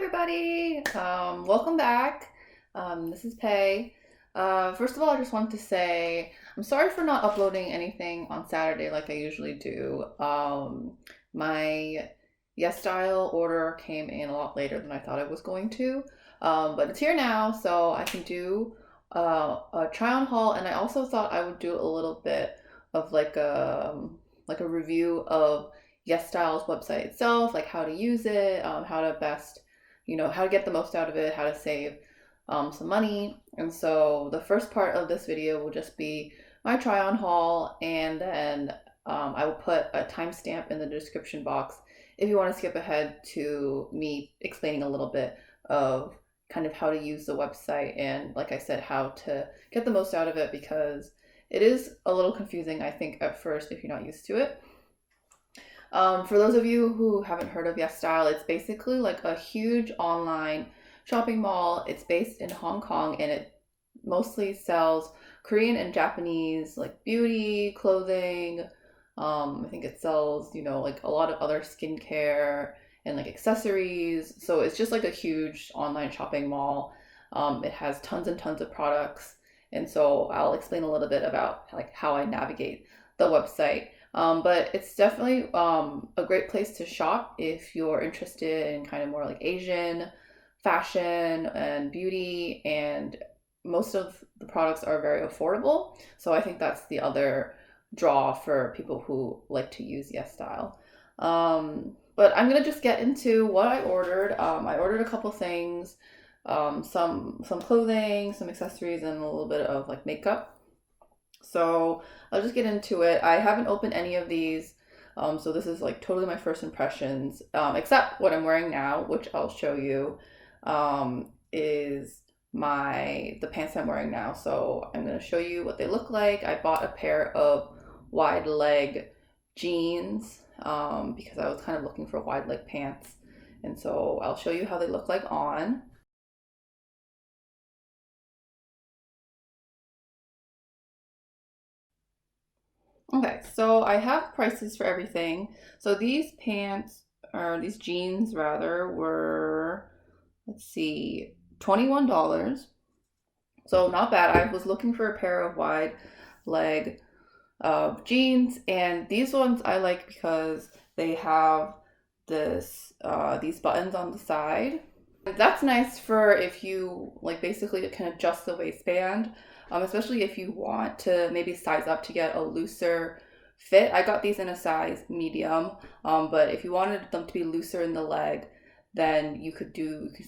everybody. Welcome back. This is Pei. First of all, I just wanted to say I'm sorry for not uploading anything on Saturday like I usually do. My yesstyle order came in a lot later than I thought it was going to, but it's here now, so I can do a try on haul, and I also thought I would do a little bit of like a review of yesstyle's website itself, like how to use it, how to best, how to get the most out of it, how to save some money. And so the first part of this video will just be my try on haul, and then I will put a timestamp in the description box if you want to skip ahead to me explaining a little bit of kind of how to use the website and, like I said, how to get the most out of it, because it is a little confusing, I think, at first if you're not used to it. For those of you who haven't heard of yesstyle, it's basically like a huge online shopping mall. It's based in Hong Kong, and it mostly sells Korean and Japanese like beauty, clothing. I think it sells, like a lot of other skincare and like accessories. So it's just like a huge online shopping mall. It has tons and tons of products. And so I'll explain a little bit about like how I navigate the website. But it's definitely a great place to shop if you're interested in kind of more like Asian fashion and beauty, and most of the products are very affordable. So I think that's the other draw for people who like to use yesstyle. But I'm gonna just get into what I ordered. I ordered a couple things, some clothing, some accessories, and a little bit of like makeup. So I'll just get into it. I haven't opened any of these, so this is like totally my first impressions, except what I'm wearing now, which I'll show you, is the pants I'm wearing now. So I'm going to show you what they look like. I bought a pair of wide leg jeans because I was kind of looking for wide leg pants, and so I'll show you how they look like on. Okay, so I have prices for everything. So these pants, or these jeans rather, were, let's see, $21. So not bad. I was looking for a pair of wide leg jeans, and these ones I like because they have these buttons on the side. That's nice for if you like basically can adjust the waistband, especially if you want to maybe size up to get a looser fit. I got these in a size medium, but if you wanted them to be looser in the leg, then you could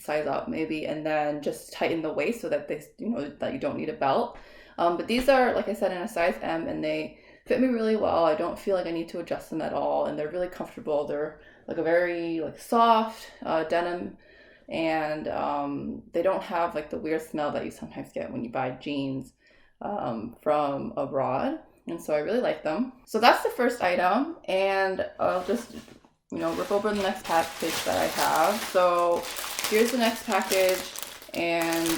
size up maybe, and then just tighten the waist so that that you don't need a belt. But these are, like I said, in a size M, and they fit me really well. I don't feel like I need to adjust them at all, and they're really comfortable. They're like a very like soft denim, and they don't have like the weird smell that you sometimes get when you buy jeans from abroad, and so I really like them. So that's the first item, and I'll just rip open the next package that I have. So here's the next package, and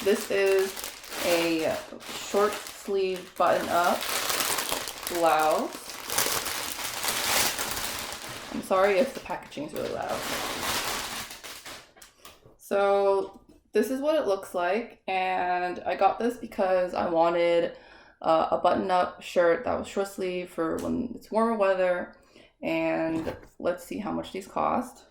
this is a short sleeve button up blouse. I'm sorry if the packaging is really loud. So this is what it looks like, and I got this because I wanted a button-up shirt that was short sleeve for when it's warmer weather. And let's see how much these cost.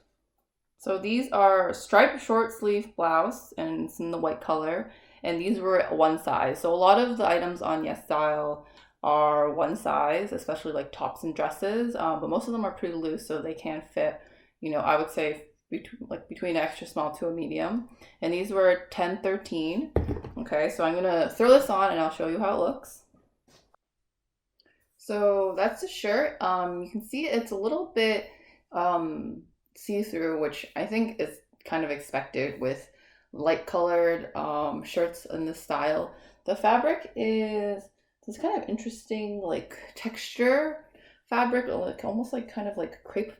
So these are striped short sleeve blouse, and it's in the white color, and these were one size. So a lot of the items on yesstyle are one size, especially like tops and dresses, but most of them are pretty loose, so they can fit, I would say between extra small to a medium. And these were 10-13. Okay, so I'm gonna throw this on and I'll show you how it looks. So that's the shirt. You can see it's a little bit see-through, which I think is kind of expected with light colored shirts in this style. The fabric is this kind of interesting like texture fabric, like almost like kind of like crepe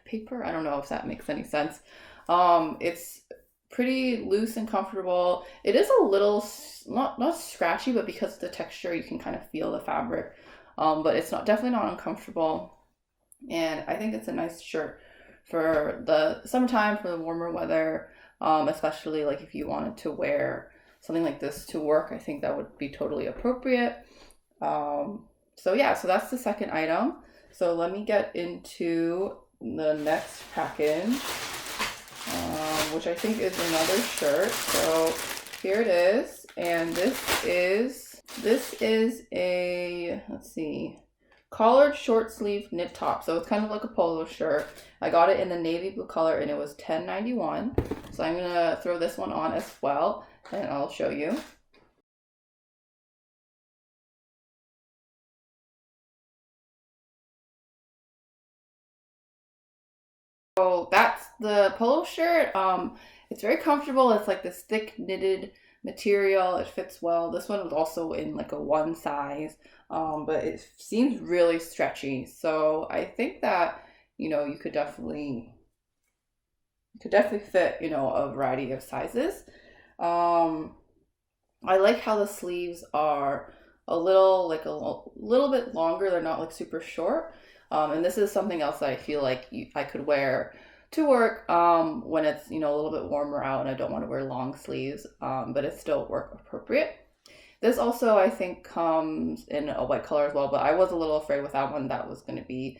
paper. I don't know if that makes any sense. It's pretty loose and comfortable. It is a little not scratchy, but because of the texture you can kind of feel the fabric, but it's definitely not uncomfortable, and I think it's a nice shirt for the summertime, for the warmer weather, especially like if you wanted to wear something like this to work. I think that would be totally appropriate. So yeah, so that's the second item. So let me get into the next package, which I think is another shirt. So here it is, and this is a, let's see, collared short sleeve knit top. So it's kind of like a polo shirt. I got it in the navy blue color and it was $10.91. So I'm gonna throw this one on as well and I'll show you. So that's the polo shirt. It's very comfortable. It's like this thick knitted material. It fits well. This one was also in like a one size, but it seems really stretchy. So I think that, you know, you could definitely fit, you know, a variety of sizes. I like how the sleeves are a little little bit longer. They're not like super short. And this is something else that I feel like I could wear to work when it's, you know, a little bit warmer out and I don't want to wear long sleeves, but it's still work appropriate. This also, I think, comes in a white color as well, but I was a little afraid with that one that was going to be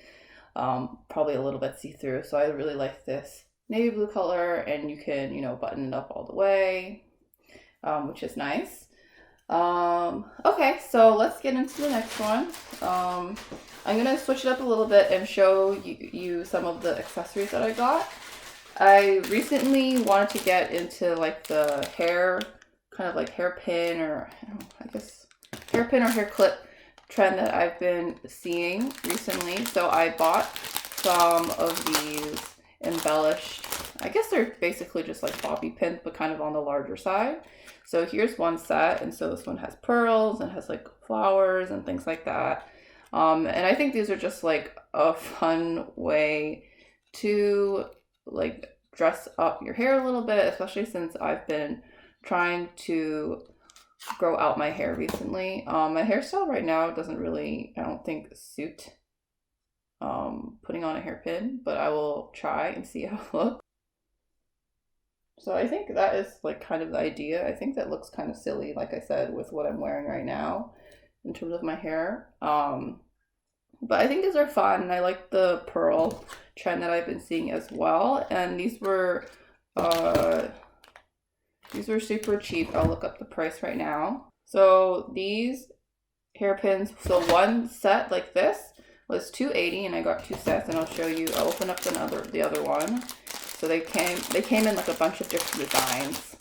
probably a little bit see-through. So I really like this navy blue color, and you can, you know, button it up all the way, which is nice. Okay, so let's get into the next one. I'm gonna switch it up a little bit and show you some of the accessories that I got. I recently wanted to get into like the hair, kind of like hairpin, or I guess hairpin or hair clip trend that I've been seeing recently. So I bought some of these embellished, I guess they're basically just like bobby pins, but kind of on the larger side. So here's one set, and so this one has pearls and has like flowers and things like that. And I think these are just like a fun way to like dress up your hair a little bit, especially since I've been trying to grow out my hair recently. My hairstyle right now doesn't really, I don't think, suit putting on a hairpin, but I will try and see how it looks. So I think that is like kind of the idea. I think that looks kind of silly, like I said, with what I'm wearing right now in terms of my hair. But I think these are fun, and I like the pearl trend that I've been seeing as well. And these were super cheap. I'll look up the price right now. So these hairpins, so one set like this was $2.80, and I got two sets, and I'll show you. I'll open up the other one. So they came in like a bunch of different designs.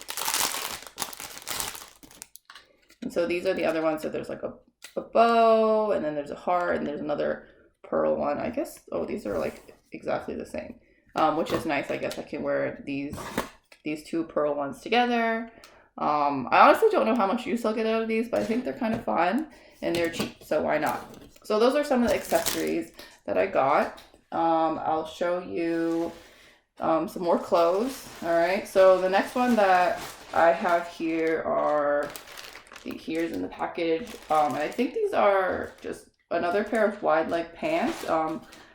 And so these are the other ones. So there's like a bow, and then there's a heart, and there's another pearl one. I guess, oh, these are like exactly the same, which is nice. I guess I can wear these two pearl ones together. I honestly don't know how much use I'll get out of these, but I think they're kind of fun, and they're cheap, so why not? So those are some of the accessories that I got. I'll show you some more clothes. All right, so the next one that I have here are, here's in the package, and I think these are just another pair of wide leg pants.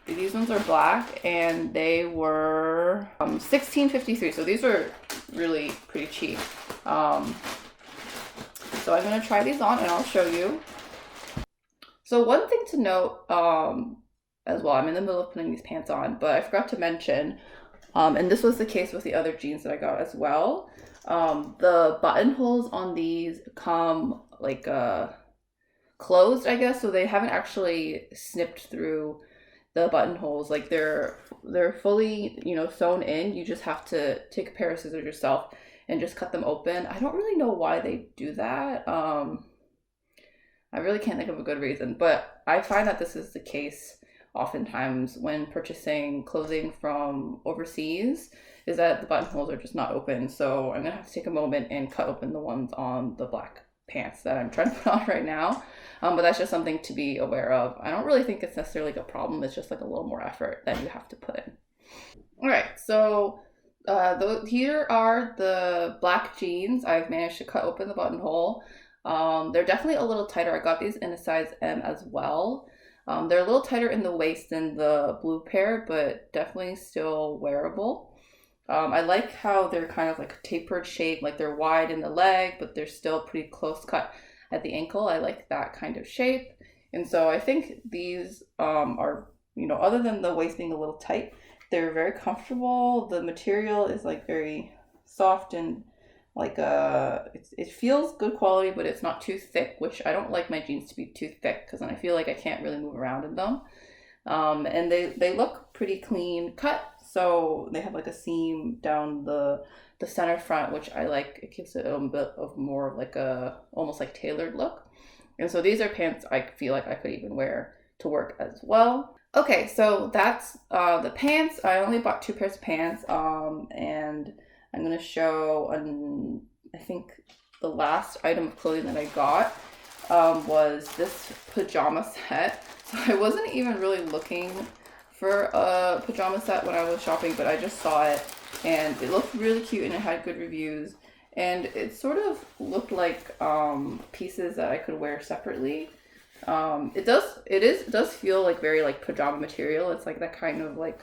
These ones are black, and they were $16.53, so these were really pretty cheap. So I'm gonna try these on and I'll show you. So one thing to note as well, I'm in the middle of putting these pants on, but I forgot to mention, and this was the case with the other jeans that I got as well. The buttonholes on these come like closed, I guess, so they haven't actually snipped through the buttonholes. Like they're fully, you know, sewn in. You just have to take a pair of scissors yourself and just cut them open. I don't really know why they do that. I really can't think of a good reason, but I find that this is the case oftentimes when purchasing clothing from overseas, is that the buttonholes are just not open. So I'm gonna have to take a moment and cut open the ones on the black pants that I'm trying to put on right now. But that's just something to be aware of. I don't really think it's necessarily like a problem. It's just like a little more effort that you have to put in. All right, so here are the black jeans. I've managed to cut open the buttonhole. They're definitely a little tighter. I got these in a size M as well. They're a little tighter in the waist than the blue pair, but definitely still wearable. I like how they're kind of like a tapered shape, like they're wide in the leg, but they're still pretty close cut at the ankle. I like that kind of shape. And so I think these are, other than the waist being a little tight, they're very comfortable. The material is like very soft and like it feels good quality, but it's not too thick, which I don't like my jeans to be too thick because then I feel like I can't really move around in them. And they look pretty clean cut, so they have like a seam down the center front, which I like. It gives it a bit of more of like a almost like tailored look. And so these are pants I feel like I could even wear to work as well. Okay, so that's the pants. I only bought 2 pairs of pants, and I'm gonna show I think the last item of clothing that I got was this pajama set. So I wasn't even really looking for a pajama set when I was shopping, but I just saw it and it looked really cute and it had good reviews. And it sort of looked like pieces that I could wear separately. It does feel like very like pajama material. It's like that kind of like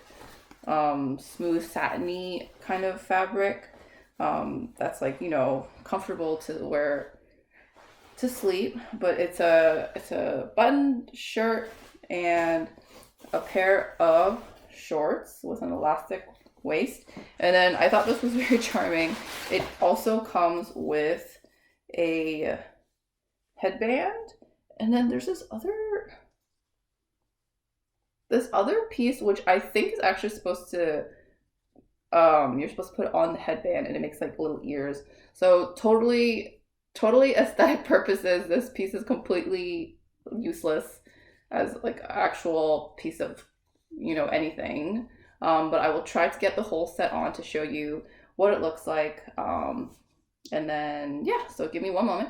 smooth satiny kind of fabric that's like, comfortable to wear to sleep. But it's a buttoned shirt and a pair of shorts with an elastic waist. And then I thought this was very charming. It also comes with a headband, and then there's this other piece which I think is actually supposed to you're supposed to put it on the headband and it makes like little ears. So totally aesthetic purposes, this piece is completely useless as like actual piece of anything. But I will try to get the whole set on to show you what it looks like. And then yeah, so give me one moment.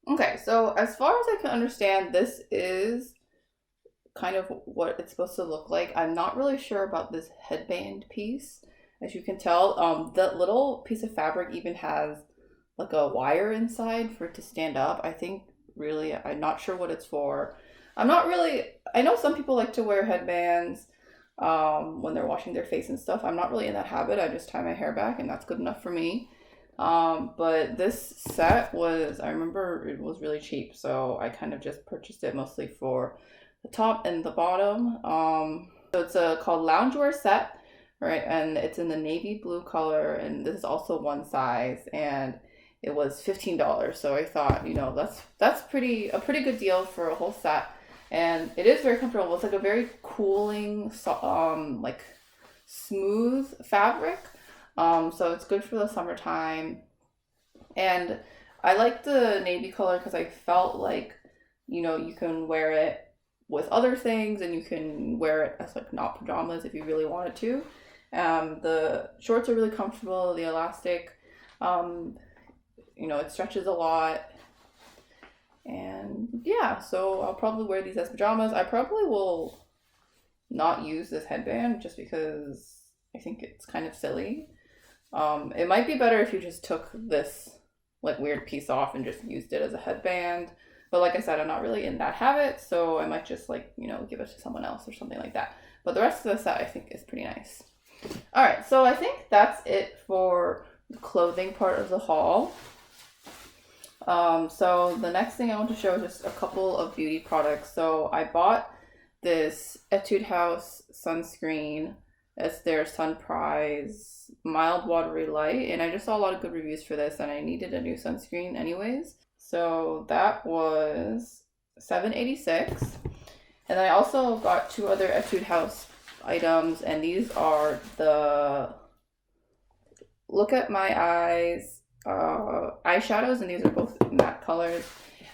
Okay, so as far as I can understand, this is kind of what it's supposed to look like. I'm not really sure about this headband piece. As you can tell, that little piece of fabric even has like a wire inside for it to stand up. I think really, I'm not sure what it's for. I know some people like to wear headbands when they're washing their face and stuff. I'm not really in that habit. I just tie my hair back and that's good enough for me. But this set I remember it was really cheap, so I kind of just purchased it mostly for the top and the bottom. So it's called loungewear set, right? And it's in the navy blue color, and this is also one size, and it was $15. So I thought, that's a pretty good deal for a whole set, and it is very comfortable. It's like a very cooling, like smooth fabric. So it's good for the summertime. And I like the navy color because I felt like, you can wear it with other things and you can wear it as like not pajamas if you really wanted to. The shorts are really comfortable, the elastic, it stretches a lot. And yeah, so I'll probably wear these as pajamas. I probably will not use this headband just because I think it's kind of silly. It might be better if you just took this like weird piece off and just used it as a headband. But like I said, I'm not really in that habit, so I might just like, give it to someone else or something like that. But the rest of the set I think is pretty nice. All right, so I think that's it for the clothing part of the haul. So the next thing I want to show is just a couple of beauty products. So I bought this Etude House sunscreen. It's their Sun Prize Mild Watery Light, and I just saw a lot of good reviews for this, and I needed a new sunscreen anyways. So that was $7.86. And I also got 2 other Etude House items, and these are the Look at My Eyes eyeshadows, and these are both matte colors.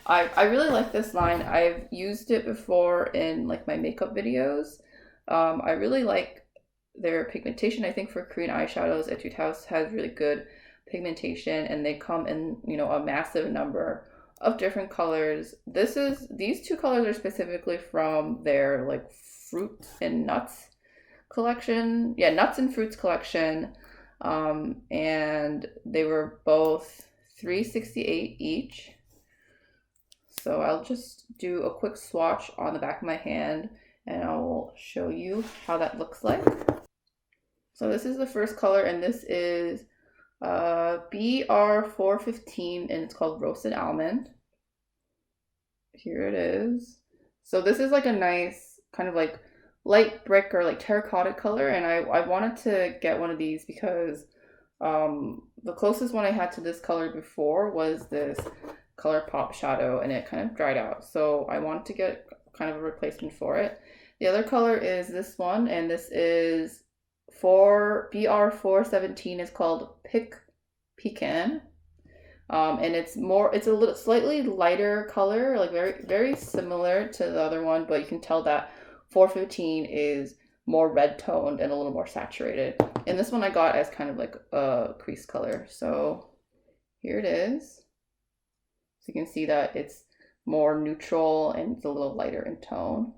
I really like this line. I've used it before in like my makeup videos. I really like their pigmentation. I think for Korean eyeshadows, Etude House has really good pigmentation, and they come in, you know, a massive number of different colors. These two colors are specifically from their like fruits and nuts collection. Yeah, nuts and fruits collection. And they were both $3.68 each. So I'll just do a quick swatch on the back of my hand and I'll show you how that looks like. So this is the first color, and this is BR415, and it's called Roasted Almond. Here it is. So this is like a nice kind of like light brick or like terracotta color, and I wanted to get one of these because the closest one I had to this color before was this ColourPop shadow, and it kind of dried out. So I wanted to get kind of a replacement for it. The other color is this one, and this is BR417. It's called Pecan. And it's a little slightly lighter color, like very similar to the other one, but you can tell that 415 is more red toned and a little more saturated. And this one I got as kind of like a crease color. So here it is. So you can see that it's more neutral and it's a little lighter in tone.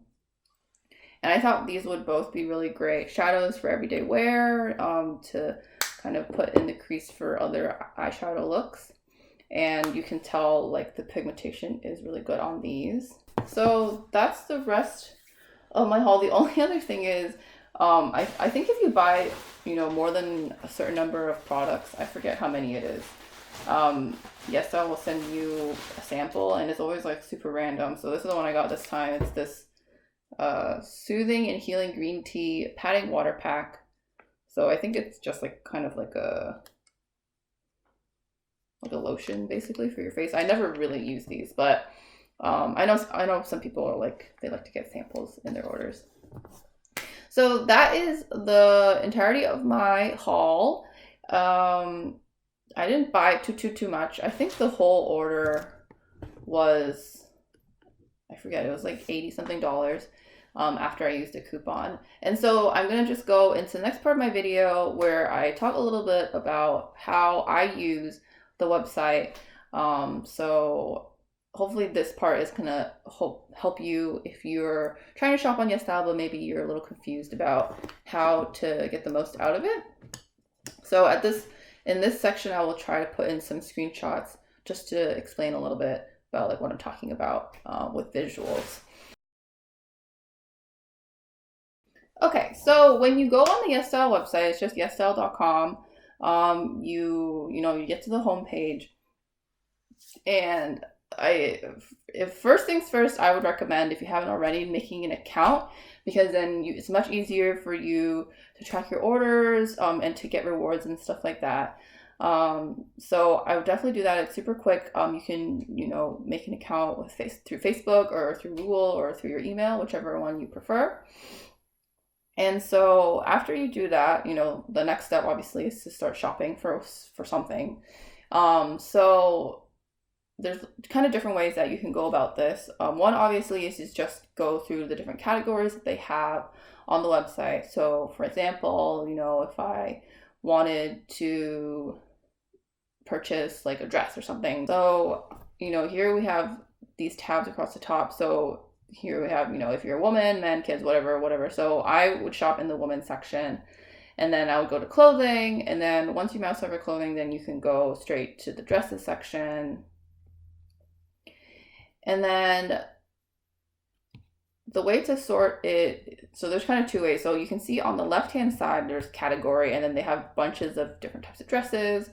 And I thought these would both be really great shadows for everyday wear, to kind of put in the crease for other eyeshadow looks. And you can tell like the pigmentation is really good on these. So that's the rest of my haul. The only other thing is, I think if you buy, you know, more than a certain number of products, I forget how many it is, yesstyle will send you a sample, and it's always like super random. So this is the one I got this time. It's this soothing and healing green tea patting water pack. So I think it's just like kind of like a lotion basically for your face. I never really use these, but I know some people are like, they like to get samples in their orders. So that is the entirety of my haul. I didn't buy too much. I think the whole order was, I forget, it was like $80 something after I used a coupon. And so I'm gonna just go into the next part of my video where I talk a little bit about how I use the website. So hopefully this part is gonna help you if you're trying to shop on yesstyle, but maybe you're a little confused about how to get the most out of it. So in this section, I will try to put in some screenshots just to explain a little bit about like what I'm talking about with visuals. Okay, so when you go on the yesstyle website, it's just yesstyle.com. You get to the home page, and if first things first, I would recommend, if you haven't already, making an account, because then it's much easier for you to track your orders and to get rewards and stuff like that. So I would definitely do that. It's super quick. You can make an account through Facebook or through Google or through your email, whichever one you prefer. And so after you do that, the next step obviously is to start shopping for something. So there's kind of different ways that you can go about this. One obviously is just go through the different categories that they have on the website. So for example, if I wanted to purchase like a dress or something. So, here we have these tabs across the top. So here we have, if you're a woman, men, kids, whatever. So I would shop in the women's section, and then I would go to clothing. And then once you mouse over clothing, then you can go straight to the dresses section. And then the way to sort it, so there's kind of two ways. So you can see on the left-hand side, there's category, and then they have bunches of different types of dresses.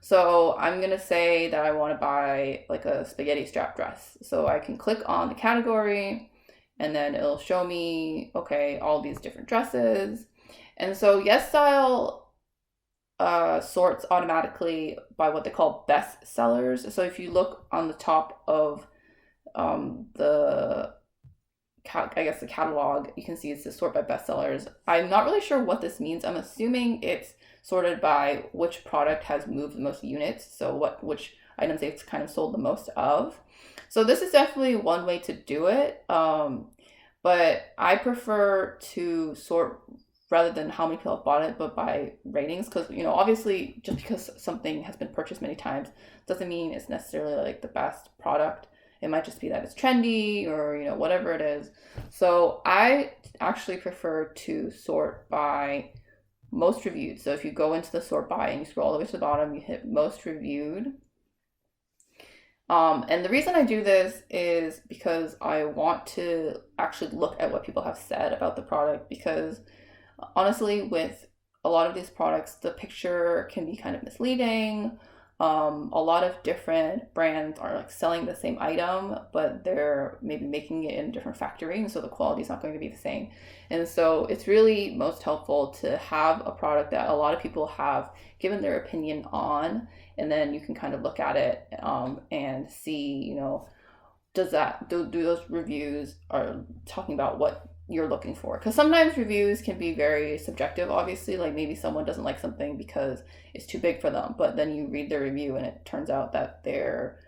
So I'm going to say that I want to buy like a spaghetti strap dress. So I can click on the category, and then it'll show me, okay, all these different dresses. And so yesstyle sorts automatically by what they call best sellers. So if you look on the top of the catalog, you can see it's to sort by bestsellers. I'm not really sure what this means. I'm assuming it's sorted by which product has moved the most units, so which items they've kind of sold the most of. So this is definitely one way to do it. But I prefer to sort rather than how many people have bought it, but by ratings. Because, obviously, just because something has been purchased many times doesn't mean it's necessarily like the best product. It might just be that it's trendy or, whatever it is. So I actually prefer to sort by most reviewed. So if you go into the sort by and you scroll all the way to the bottom, you hit most reviewed. And the reason I do this is because I want to actually look at what people have said about the product, because honestly, with a lot of these products, the picture can be kind of misleading. A lot of different brands are like selling the same item, but they're maybe making it in a different factory, and so the quality is not going to be the same. And so it's really most helpful to have a product that a lot of people have given their opinion on, and then you can kind of look at it and see, do those reviews are talking about what you're looking for? Because sometimes reviews can be very subjective, obviously. Like maybe someone doesn't like something because it's too big for them, but then you read their review and it turns out that they're,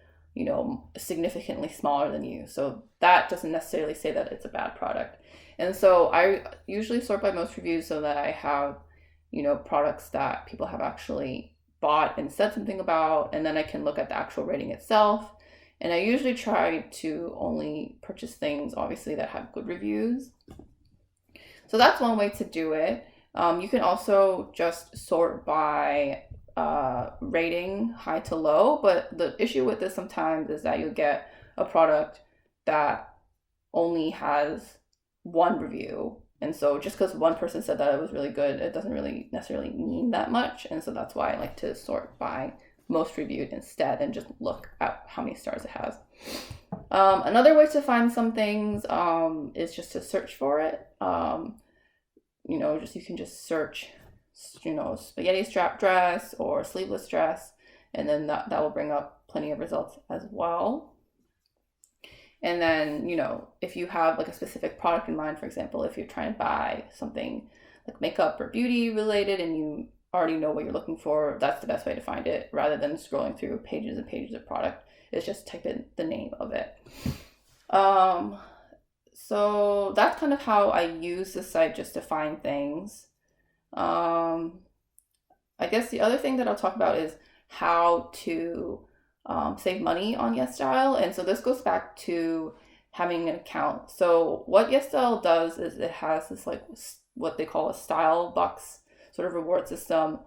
significantly smaller than you. So that doesn't necessarily say that it's a bad product. And so I usually sort by most reviews so that I have, products that people have actually bought and said something about, and then I can look at the actual rating itself. And I usually try to only purchase things, obviously, that have good reviews. So that's one way to do it. You can also just sort by rating high to low, but the issue with this sometimes is that you'll get a product that only has one review. And so just because one person said that it was really good, it doesn't really necessarily mean that much. And so that's why I like to sort by most reviewed instead and just look at how many stars it has. Another way to find some things is just to search for it. You can just search, spaghetti strap dress or sleeveless dress, and then that will bring up plenty of results as well. And then, if you have like a specific product in mind, for example, if you're trying to buy something like makeup or beauty related and you already know what you're looking for, that's the best way to find it rather than scrolling through pages and pages of product. Is just type in the name of it. So that's kind of how I use the site just to find things. I guess the other thing that I'll talk about is how to save money on yesstyle. And so this goes back to having an account. So what yesstyle does is it has this like what they call a style box sort of reward system.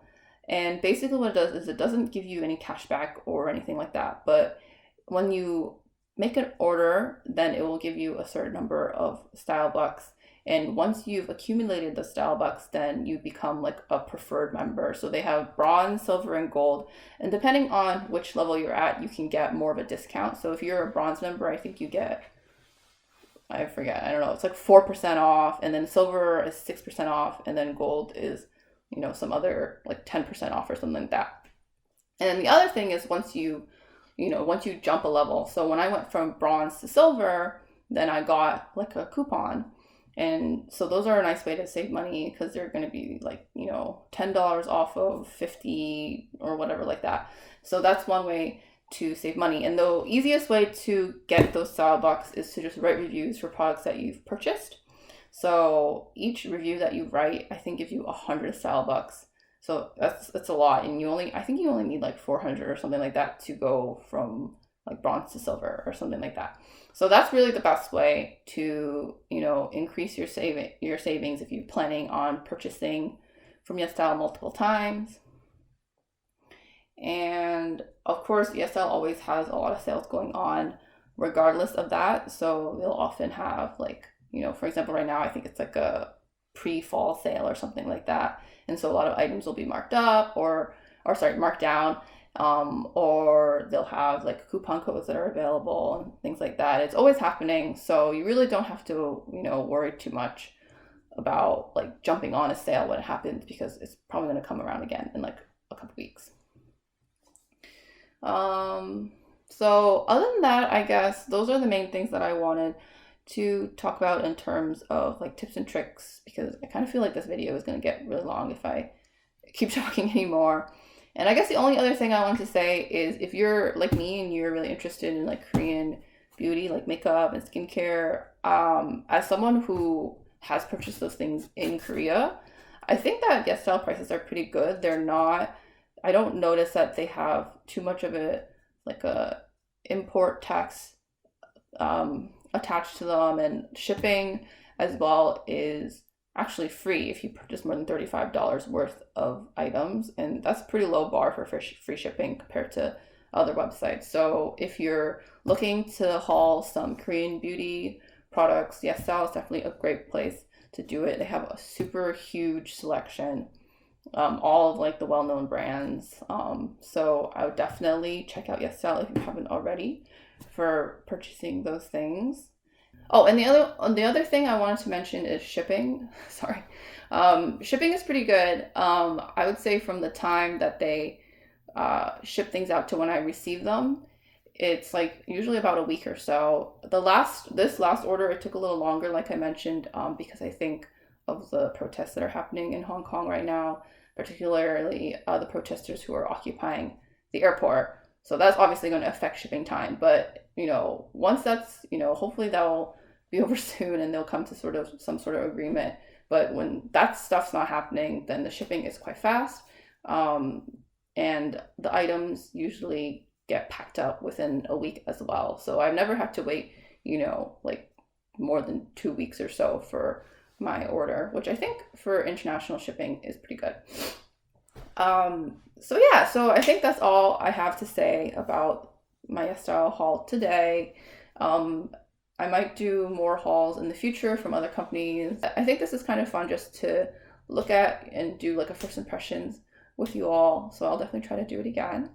And basically what it does is it doesn't give you any cash back or anything like that. But when you make an order, then it will give you a certain number of style bucks. And once you've accumulated the style bucks, then you become like a preferred member. So they have bronze, silver, and gold. And depending on which level you're at, you can get more of a discount. So if you're a bronze member, I think you get, I forget, I don't know, it's like 4% off. And then silver is 6% off. And then gold is, some other like 10% off or something like that. And then the other thing is once you jump a level. So when I went from bronze to silver, then I got like a coupon. And so those are a nice way to save money because they're going to be like, $10 off of 50 or whatever like that. So that's one way to save money. And the easiest way to get those style bucks is to just write reviews for products that you've purchased. So each review that you write, I think gives you 100 style bucks. So that's a lot. And I think you only need like 400 or something like that to go from like bronze to silver or something like that. So that's really the best way to, increase your savings if you're planning on purchasing from yesstyle multiple times. And of course, yesstyle always has a lot of sales going on regardless of that. So they'll often have like, for example, right now, I think it's like a pre-fall sale or something like that. And so a lot of items will be marked up marked down. Or they'll have like coupon codes that are available and things like that. It's always happening. So you really don't have to, worry too much about like jumping on a sale when it happens because it's probably going to come around again in like a couple weeks. So other than that, I guess those are the main things that I wanted to talk about in terms of like tips and tricks, because I kind of feel like this video is going to get really long if I keep talking anymore. And I guess the only other thing I want to say is if you're like me and you're really interested in like Korean beauty, like makeup and skincare, as someone who has purchased those things in Korea, I think that yesstyle prices are pretty good. They're not, I don't notice that they have too much of a like a import tax attached to them, and shipping as well is actually free if you purchase more than $35 worth of items, and that's a pretty low bar for free shipping compared to other websites. So if you're looking to haul some Korean beauty products, yesstyle is definitely a great place to do it. They have a super huge selection, all of like the well-known brands. So I would definitely check out yesstyle if you haven't already for purchasing those things. Oh, and the other thing I wanted to mention is shipping. Sorry. Shipping is pretty good. I would say from the time that they ship things out to when I receive them, it's like usually about a week or so. This last order, it took a little longer, like I mentioned, because I think of the protests that are happening in Hong Kong right now, particularly the protesters who are occupying the airport. So that's obviously going to affect shipping time. But, once that's, hopefully that'll be over soon and they'll come to some sort of agreement. But when that stuff's not happening, then the shipping is quite fast. And the items usually get packed up within a week as well. So I've never had to wait, like more than 2 weeks or so for my order, which I think for international shipping is pretty good. So yeah, so I think that's all I have to say about my yesstyle haul today. I might do more hauls in the future from other companies. I think this is kind of fun just to look at and do like a first impressions with you all. So I'll definitely try to do it again.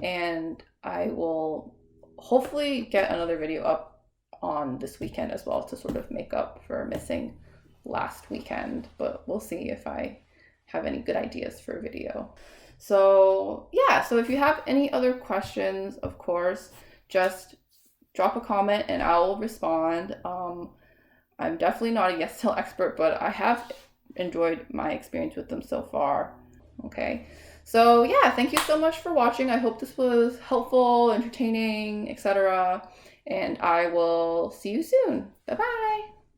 And I will hopefully get another video up on this weekend as well to sort of make up for missing last weekend. But we'll see if I have any good ideas for a video. So yeah, so if you have any other questions, of course, just drop a comment and I'll respond. I'm definitely not a yesstyle expert, but I have enjoyed my experience with them so far. Okay, so yeah, thank you so much for watching. I hope this was helpful, entertaining, etc. And I will see you soon. Bye-bye.